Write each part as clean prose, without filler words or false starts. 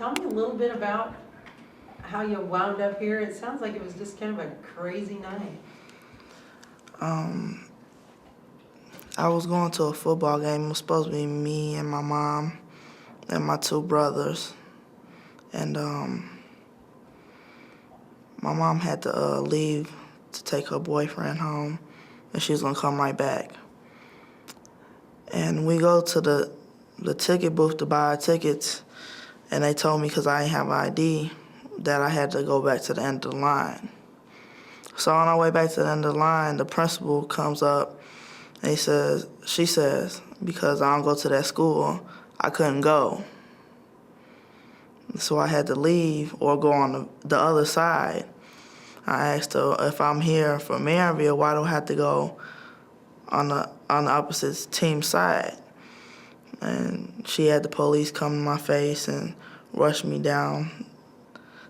tell me a little bit about how you wound up here. It sounds like it was just kind of a crazy night. I was going to a football game. It was supposed to be me and my mom and my two brothers. And my mom had to leave to take her boyfriend home, and she was going to come right back. And we go to the ticket booth to buy our tickets, and they told me because I didn't have ID that I had to go back to the end of the line. So on our way back to the end of the line, the principal comes up and she says, because I don't go to that school, I couldn't go. So I had to leave or go on the other side. I asked her, if I'm here for Maryville, why do I have to go on the opposite team side? And she had the police come in my face and rush me down.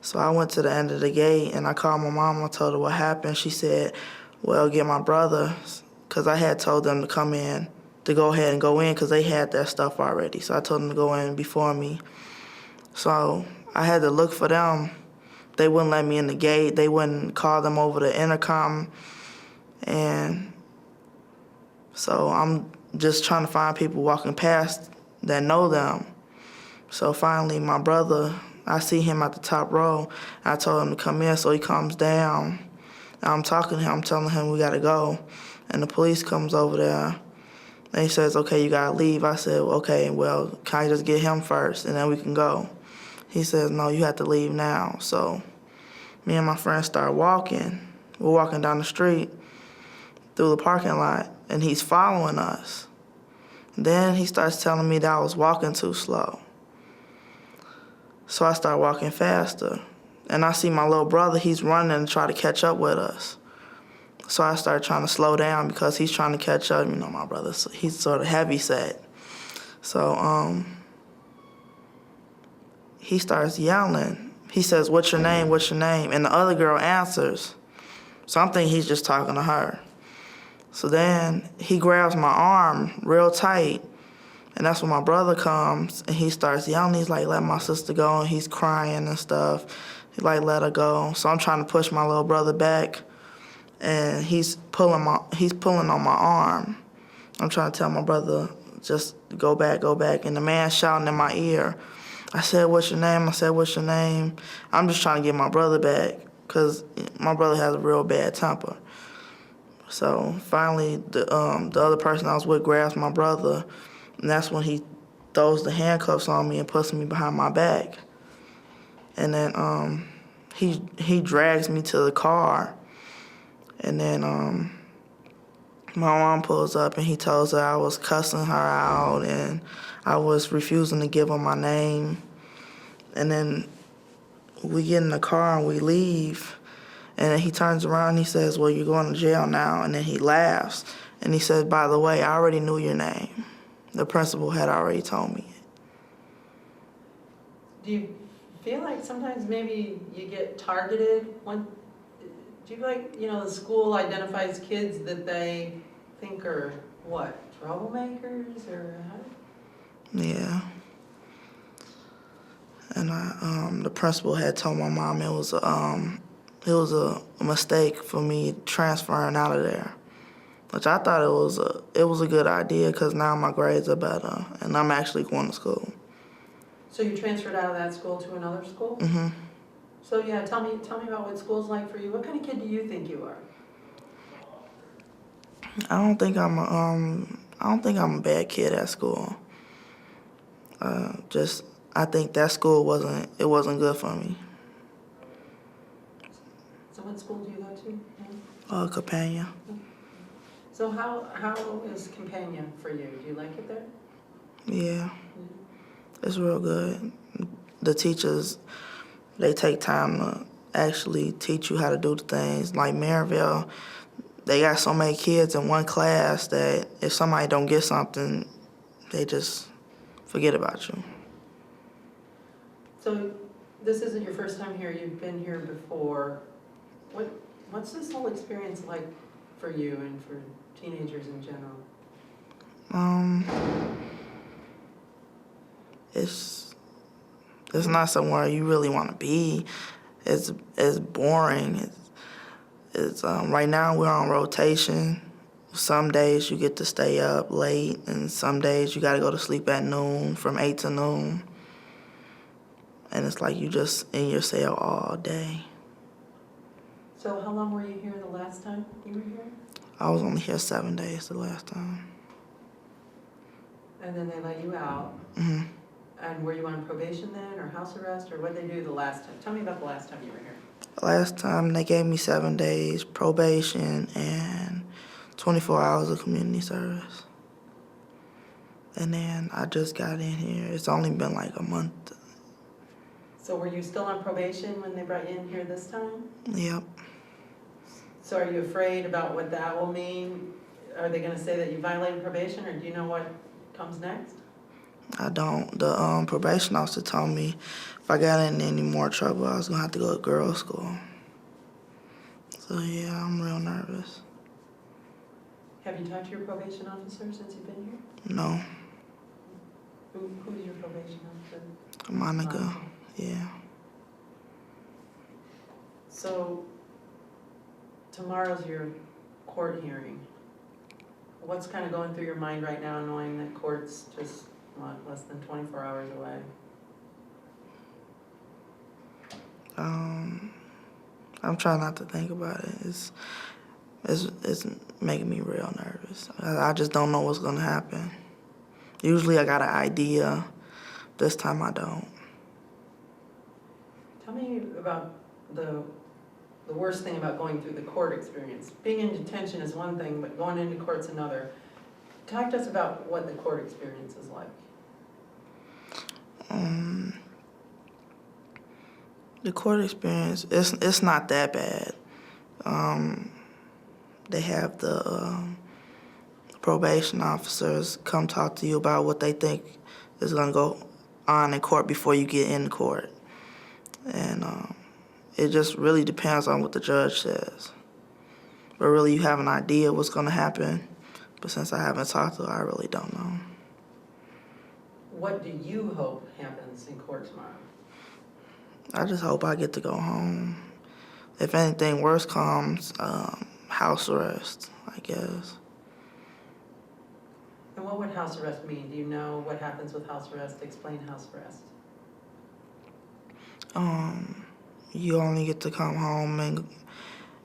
So I went to the end of the gate, and I called my mom. I told her what happened. She said, well, get my brother, because I had told them to come in, to go ahead and go in, because they had their stuff already. So I told them to go in before me. So I had to look for them. They wouldn't let me in the gate. They wouldn't call them over the intercom. And so I'm just trying to find people walking past that know them. So finally, my brother, I see him at the top row. I told him to come in, so he comes down. I'm talking to him, I'm telling him we gotta go. And the police comes over there, and he says, okay, you gotta leave. I said, okay, well, can I just get him first, and then we can go? He says, no, you have to leave now. So me and my friend start walking. We're walking down the street through the parking lot, and he's following us. Then he starts telling me that I was walking too slow. So I start walking faster. And I see my little brother, he's running to try to catch up with us. So I start trying to slow down because he's trying to catch up. You know, my brother, he's sort of heavy set. So he starts yelling. He says, what's your name, what's your name? And the other girl answers. So I'm thinking he's just talking to her. So then he grabs my arm real tight, and that's when my brother comes, and he starts yelling. He's like, let my sister go, and he's crying and stuff. He's like, let her go. So I'm trying to push my little brother back, and he's pulling on my arm. I'm trying to tell my brother, just go back, and the man shouting in my ear. I said, what's your name? I said, what's your name? I'm just trying to get my brother back, because my brother has a real bad temper. So finally, the other person I was with grabs my brother, and that's when he throws the handcuffs on me and puts me behind my back. And then he drags me to the car, and then my mom pulls up, and he tells her I was cussing her out and I was refusing to give him my name. And then we get in the car and we leave. And then he turns around and he says, well, you're going to jail now. And then he laughs. And he said, by the way, I already knew your name. The principal had already told me. Do you feel like sometimes maybe you get targeted? Do you feel like, the school identifies kids that they think are, what, troublemakers or how? Yeah. And the principal had told my mom it was a mistake for me transferring out of there, which I thought it was a good idea because now my grades are better and I'm actually going to school. So you transferred out of that school to another school? Mm-hmm. So yeah, tell me about what school's like for you. What kind of kid do you think you are? I don't think I'm a bad kid at school. I think that school wasn't good for me. So what school do you go to? Companion. So how is Companion for you? Do you like it there? Yeah. It's real good. The teachers, they take time to actually teach you how to do the things. Like Maryville, they got so many kids in one class that if somebody don't get something, they just forget about you. So this isn't your first time here. You've been here before. What's this whole experience like for you and for teenagers in general? It's not somewhere you really want to be. It's boring. It's right now we're on rotation. Some days you get to stay up late, and some days you got to go to sleep at noon, from 8 to noon. And it's like you just in your cell all day. So how long were you here the last time you were here? I was only here 7 days the last time. And then they let you out. hmm And were you on probation then, or house arrest, or what did they do the last time? Tell me about the last time you were here. Last time they gave me 7 days probation and 24 hours of community service. And then I just got in here. It's only been like a month. So were you still on probation when they brought you in here this time? Yep. So are you afraid about what that will mean? Are they gonna say that you violated probation, or do you know what comes next? I don't. The probation officer told me if I got in any more trouble, I was gonna have to go to girls' school. So yeah, I'm real nervous. Have you talked to your probation officer since you've been here? No, Who's your probation officer? Monica. Yeah. So tomorrow's your court hearing. What's kind of going through your mind right now, knowing that court's just, what, less than 24 hours away? I'm trying not to think about it. It's making me real nervous. I just don't know what's gonna happen. Usually I got an idea. This time I don't. Tell me about the worst thing about going through the court experience. Being in detention is one thing, but going into court's another. Talk to us about what the court experience is like. The court experience, it's not that bad. They have the probation officers come talk to you about what they think is gonna go on in court before you get in court. And it just really depends on what the judge says. But really you have an idea what's gonna happen. But since I haven't talked to her, I really don't know. What do you hope happens in court tomorrow? I just hope I get to go home. If anything worse comes, house arrest, I guess. And what would house arrest mean? Do you know what happens with house arrest? Explain house arrest. You only get to come home and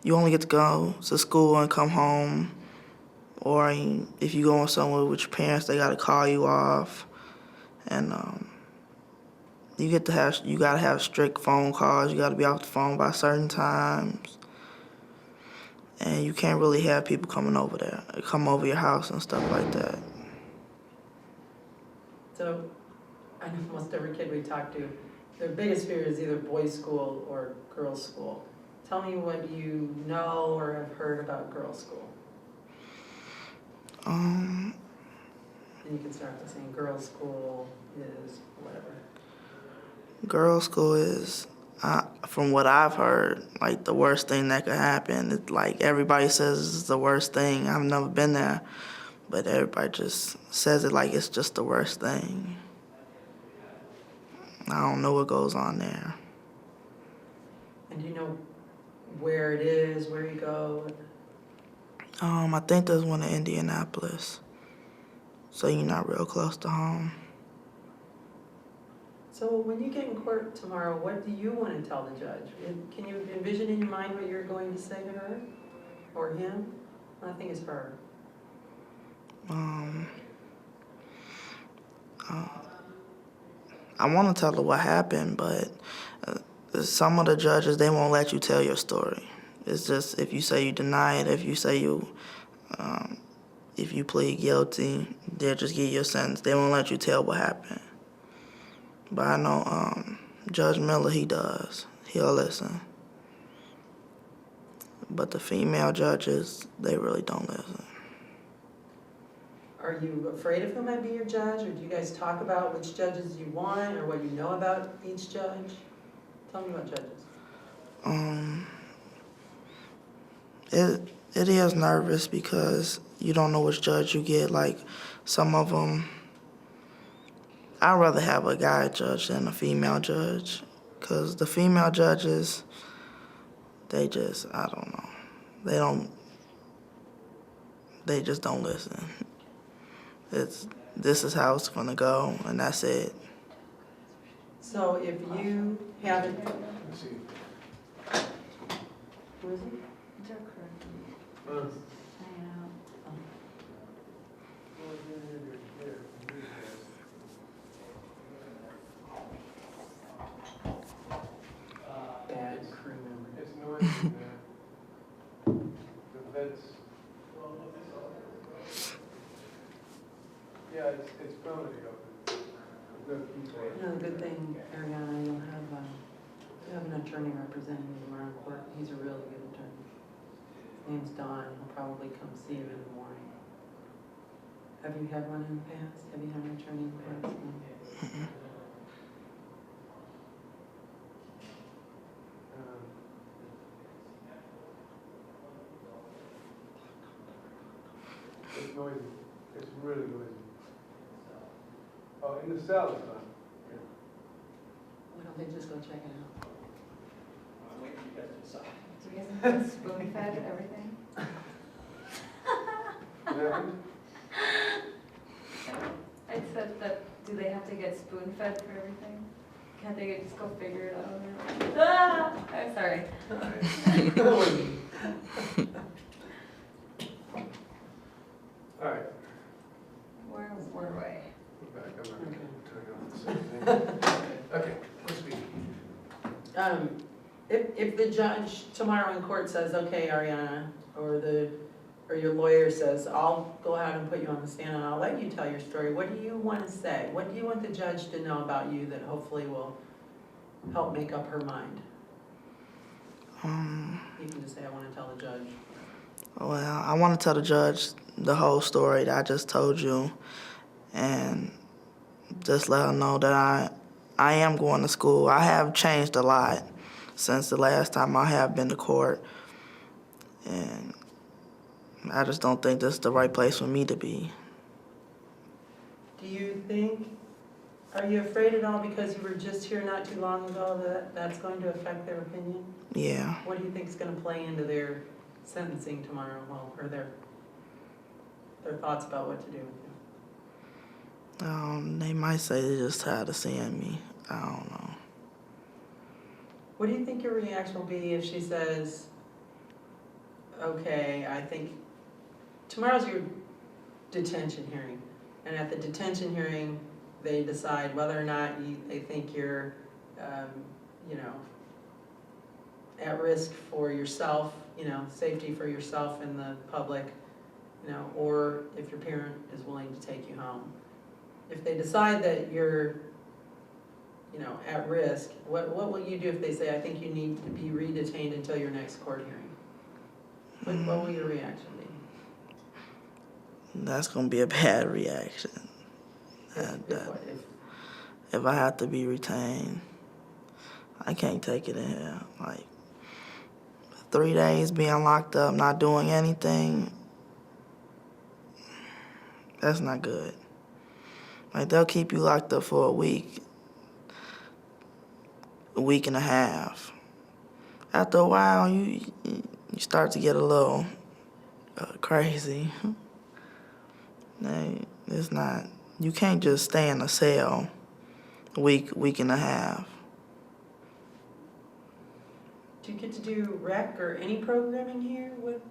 you only get to go to school and come home. Or if you going somewhere with your parents, they gotta call you off. And you gotta have strict phone calls. You gotta be off the phone by certain times. And you can't really have people come over your house and stuff like that. So, I know most every kid we talk to, their biggest fear is either boys' school or girls' school. Tell me what you know or have heard about girls' school. And you can start by saying girls' school is whatever. Girls' school is, from what I've heard, like the worst thing that could happen. It's like everybody says it's the worst thing. I've never been there, but everybody just says it like it's just the worst thing. I don't know what goes on there. And do you know where it is, where you go? I think there's one in Indianapolis, so you're not real close to home. So when you get in court tomorrow, what do you want to tell the judge? Can you envision in your mind what you're going to say to her or him? I think it's her. I want to tell her what happened, but some of the judges, they won't let you tell your story. It's just if you say you deny it, if you plead guilty, they'll just give you a sentence. They won't let you tell what happened. But I know Judge Miller, he does. He'll listen. But the female judges, they really don't listen. Are you afraid of who might be your judge, or do you guys talk about which judges you want or what you know about each judge? Tell me about judges. It is nervous because you don't know which judge you get. Like some of them, I'd rather have a guy judge than a female judge, because the female judges, they just, I don't know, they just don't listen. This is how it's gonna go, and that's it. So if you haven't, Let's see. who is it? Bad crew member. It's noisy there. The vents. Yeah, it's permanently open. We've got people. You know, the good thing, Ariana, you'll have an attorney representing you tomorrow in court. He's a really good attorney. His name's Don. He'll probably come see you in the morning. Have you had one in the past? Have you had an attorney in the past? No? It's noisy. It's really noisy. Oh, in the cell it's not. Why don't they just go check it out? I'm waiting for you guys to decide. So he hasn't spoon-fed everything? What happened? I said that, do they have to get spoon-fed for everything? Can't they just go figure it out? Ah! I'm sorry. All right. Where were we? We're back. I'm not going to turn on the same thing. Okay, let's speak. If the judge tomorrow in court says, okay, Ariana, or your lawyer says, I'll go ahead and put you on the stand and I'll let you tell your story, what do you want to say? What do you want the judge to know about you that hopefully will help make up her mind? You can just say, I want to tell the judge. Well, I want to tell the judge the whole story that I just told you, and just let her know that I am going to school. I have changed a lot since the last time I have been to court, and I just don't think this is the right place for me to be. Do you think, are you afraid at all because you were just here not too long ago that that's going to affect their opinion? Yeah. What do you think is going to play into their sentencing tomorrow, or their thoughts about what to do with you? They might say they're just tired of seeing me. I don't know. What do you think your reaction will be if she says, okay, I think tomorrow's your detention hearing, and at the detention hearing, they decide whether or not they think you're, at risk for yourself, safety for yourself and the public, or if your parent is willing to take you home. If they decide that you're, at risk, what will you do if they say, I think you need to be re-detained until your next court hearing? What will your reaction be? That's going to be a bad reaction. If I have to be retained, I can't take it in here. Like, 3 days being locked up, not doing anything, that's not good. Like, they'll keep you locked up for a week and a half. After a while, you start to get a little crazy. It's not, you can't just stay in a cell a week and a half. Do you get to do rec or any programming here with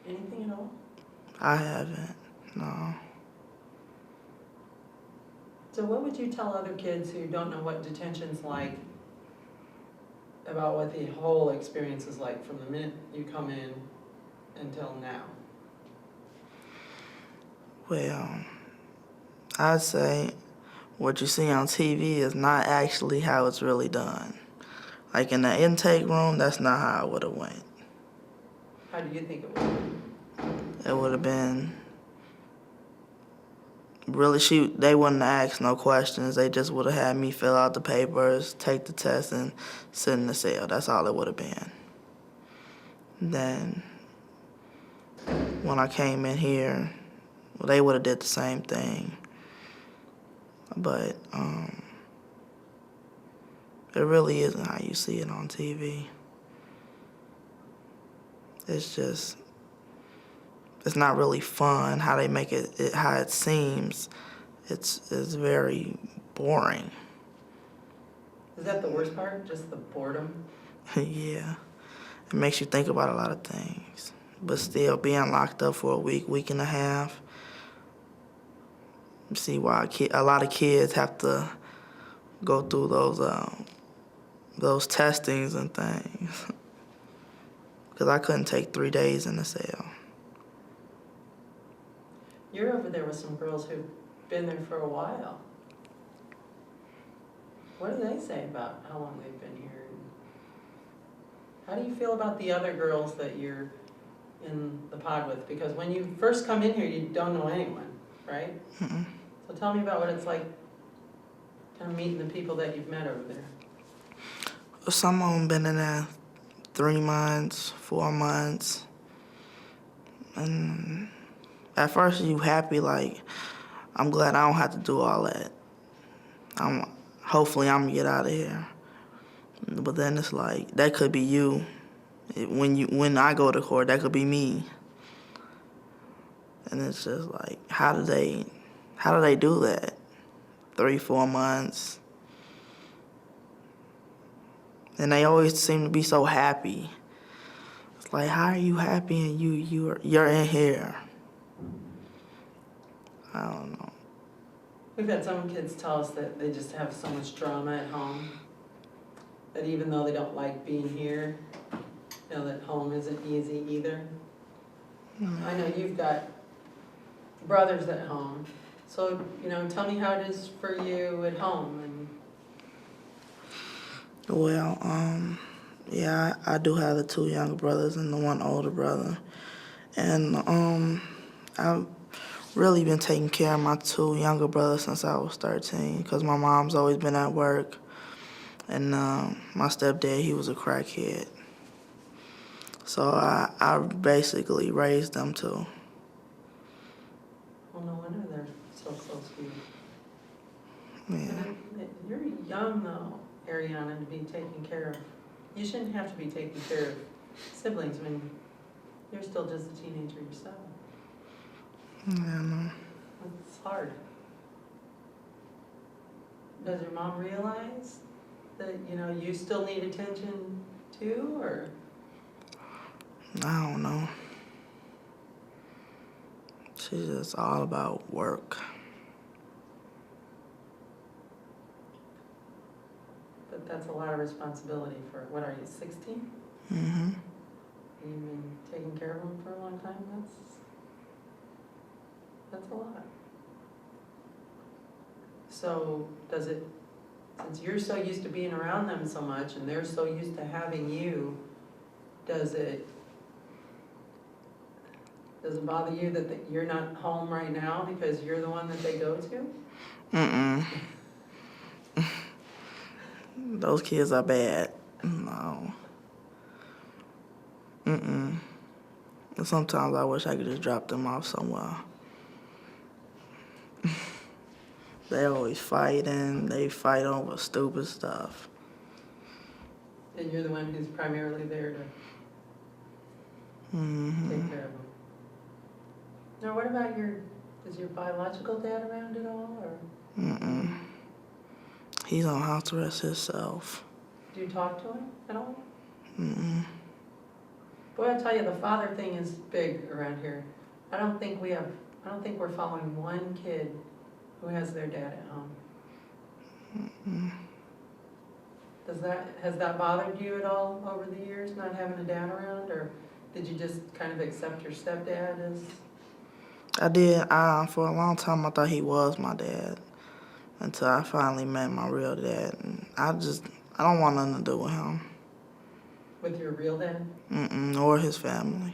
anything at all? I haven't, no. So what would you tell other kids who don't know what detention's like about what the whole experience is like from the minute you come in until now? Well, I'd say what you see on TV is not actually how it's really done. Like in the intake room, that's not how it would have went. How do you think it would? It would have been really they wouldn't have asked no questions. They just would have had me fill out the papers, take the test, and sit in the cell. That's all it would have been. Then when I came in here, well, they would have did the same thing. but it really isn't how you see it on TV. It's not really fun how they make it how it seems. It's very boring. Is that the worst part, just the boredom? Yeah, it makes you think about a lot of things. But still, being locked up for a week and a half, you see why a lot of kids have to go through those testings and things. Because I couldn't take 3 days in the cell. You're over there with some girls who've been there for a while. What do they say about how long they've been here? How do you feel about the other girls that you're in the pod with? Because when you first come in here, you don't know anyone, right? Mm-mm. So tell me about what it's like kind of meeting the people that you've met over there. Some of them been in there 3 months, 4 months. And at first you happy, like, I'm glad I don't have to do all that. Hopefully I'm gonna get out of here. But then it's like, that could be you. When I go to court, that could be me. And it's just like, how do they do that? 3, 4 months. And they always seem to be so happy. It's like, how are you happy and you're in here? I don't know. We've had some kids tell us that they just have so much drama at home, that even though they don't like being here, you know, that home isn't easy either. I know you've got brothers at home, so, you know, tell me how it is for you at home. And Well, yeah, I do have the 2 younger brothers and the 1 older brother. And I've really been taking care of my 2 younger brothers since I was 13, because my mom's always been at work. And my stepdad, he was a crackhead. So I basically raised them too. well, no wonder they're so close to you. Yeah. And you're young though, Ariana, to be taking care of. You shouldn't have to be taking care of siblings when you're still just a teenager yourself. Yeah, no. It's hard. Does your mom realize that, you know, you still need attention too, or? I don't know. She's just all about work. But that's a lot of responsibility for, what are you, 16? Mm-hmm. You've been taking care of them for a long time? That's a lot. So does it, since you're so used to being around them so much and they're so used to having you, does it bother you that you're not home right now because you're the one that they go to? Mm-mm. Those kids are bad. No. Mm-mm. Sometimes I wish I could just drop them off somewhere. They always fighting. They fight over stupid stuff. And you're the one who's primarily there to Mm-hmm. take care of them. Now, what about is your biological dad around at all, or Mm-mm. He's on house arrest himself. do you talk to him at all? Mm-mm. Boy, I tell you, the father thing is big around here. I don't think we're following one kid who has their dad at home. Mm-mm. Has that bothered you at all over the years, not having a dad around, or did you just kind of accept your stepdad as? I did. For a long time, I thought he was my dad until I finally met my real dad. And I don't want nothing to do with him. With your real dad? Mm-mm. Or his family.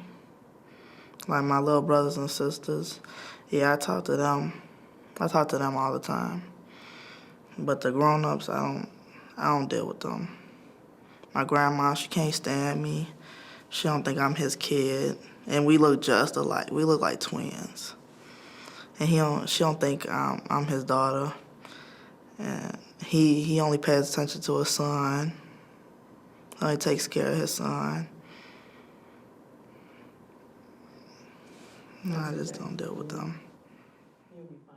Like my little brothers and sisters. Yeah, I talk to them. I talk to them all the time. But the grown-ups, I don't deal with them. My grandma, she can't stand me. She don't think I'm his kid. And we look just alike. We look like twins. And she don't think I'm his daughter. And he only pays attention to his son. He takes care of his son. No, I just don't deal with them. You'll be fine.